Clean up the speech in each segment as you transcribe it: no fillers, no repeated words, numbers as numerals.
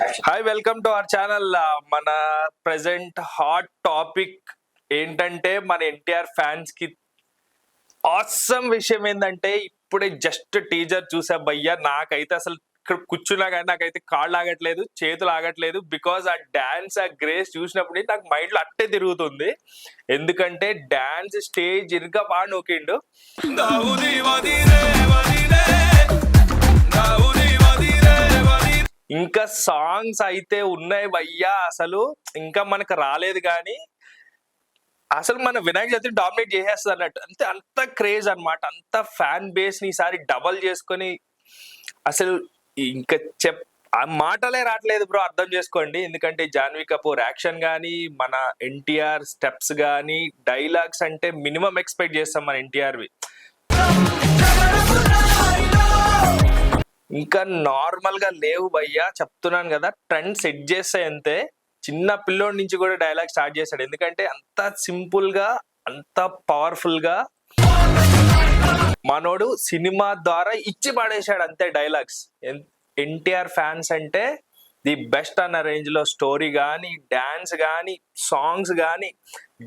Hi, welcome to our channel. మన present hot topic ఏంటంటే మన ఎన్టీఆర్ ఫ్యాన్స్ కి ఆసమ్ విషయం ఏంటంటే ఇప్పుడే జస్ట్ టీజర్ చూసా భయ్యా. నాకైతే అసలు ఇక్కడ కూర్చున్నా కానీ నాకైతే కాళ్ళు ఆగట్లేదు, చేతులు ఆగట్లేదు. బికాజ్ ఆ డాన్స్, ఆ గ్రేస్ చూసినప్పుడు నాకు మైండ్ లో అట్టే తిరుగుతుంది. ఎందుకంటే డాన్స్ స్టేజ్ ఇంకా బాగా నూకిండు. ఇంకా సాంగ్స్ అయితే ఉన్నాయి భయ్యా, అసలు ఇంకా మనకు రాలేదు కానీ అసలు మన వినాయక చవితి డామినేట్ చేసేస్తుంది అన్నట్టు. అంత క్రేజ్ అన్నమాట, అంత ఫ్యాన్ బేస్ ని ఈసారి డబల్ చేసుకొని అసలు ఇంకా ఆ మాటలే రావట్లేదు బ్రో, అర్థం చేసుకోండి. ఎందుకంటే జాన్వీ కపూర్ యాక్షన్ కానీ, మన ఎన్టీఆర్ స్టెప్స్ కానీ, డైలాగ్స్ అంటే మినిమం ఎక్స్పెక్ట్ చేస్తాం మన ఎన్టీఆర్వి. ఇంకా నార్మల్ గా లేవు భయ్యా, చెప్తున్నాను కదా. ట్రెండ్ సెట్ చేస్తే అంతే, చిన్న పిల్లోడి నుంచి కూడా డైలాగ్ స్టార్ట్ చేశాడు. ఎందుకంటే అంత సింపుల్ గా, అంత పవర్ఫుల్ గా మనోడు సినిమా ద్వారా ఇచ్చి పడేశాడు అంతే డైలాగ్స్. ఎన్టీఆర్ ఫ్యాన్స్ అంటే ది బెస్ట్ అన్న రేంజ్ లో స్టోరీ గానీ, డాన్స్ గానీ, సాంగ్స్ గానీ,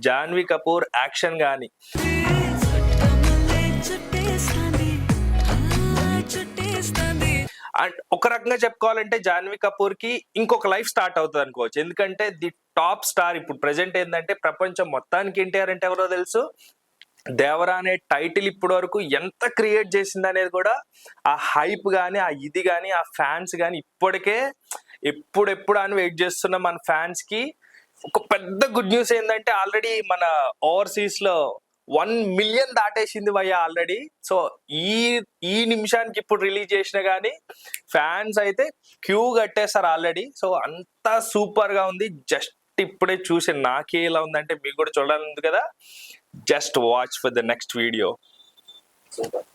జాన్వీ కపూర్ యాక్షన్ గానీ. అండ్ ఒక రకంగా చెప్పుకోవాలంటే జాన్వీ కపూర్ కి ఇంకొక లైఫ్ స్టార్ట్ అవుతుంది అనుకోవచ్చు. ఎందుకంటే ది టాప్ స్టార్ ఇప్పుడు ప్రెసెంట్ ఏంటంటే ప్రపంచం మొత్తానికి ఎన్టీఆర్ అంటే ఎవరో తెలుసు. దేవరా అనే టైటిల్ ఇప్పటి వరకు ఎంత క్రియేట్ చేసింది అనేది కూడా, ఆ హైప్ గానీ, ఆ ఇది గానీ, ఆ ఫ్యాన్స్ గానీ ఇప్పటికే ఎప్పుడెప్పుడు అని వెయిట్ చేస్తున్న మన ఫ్యాన్స్ కి ఒక పెద్ద గుడ్ న్యూస్ ఏంటంటే ఆల్రెడీ మన ఓవర్సీస్ లో 1 మిలియన్ దాటేసింది భయ్యా ఆల్రెడీ. సో ఈ నిమిషానికి ఇప్పుడు రిలీజ్ చేసిన కానీ ఫ్యాన్స్ అయితే క్యూ కట్టేస్తారు ఆల్రెడీ. సో అంతా సూపర్ గా ఉంది. జస్ట్ ఇప్పుడే చూసి నాకే ఎలా ఉందంటే మీకు కూడా చూడాలి కదా. Just watch for the next video. Super.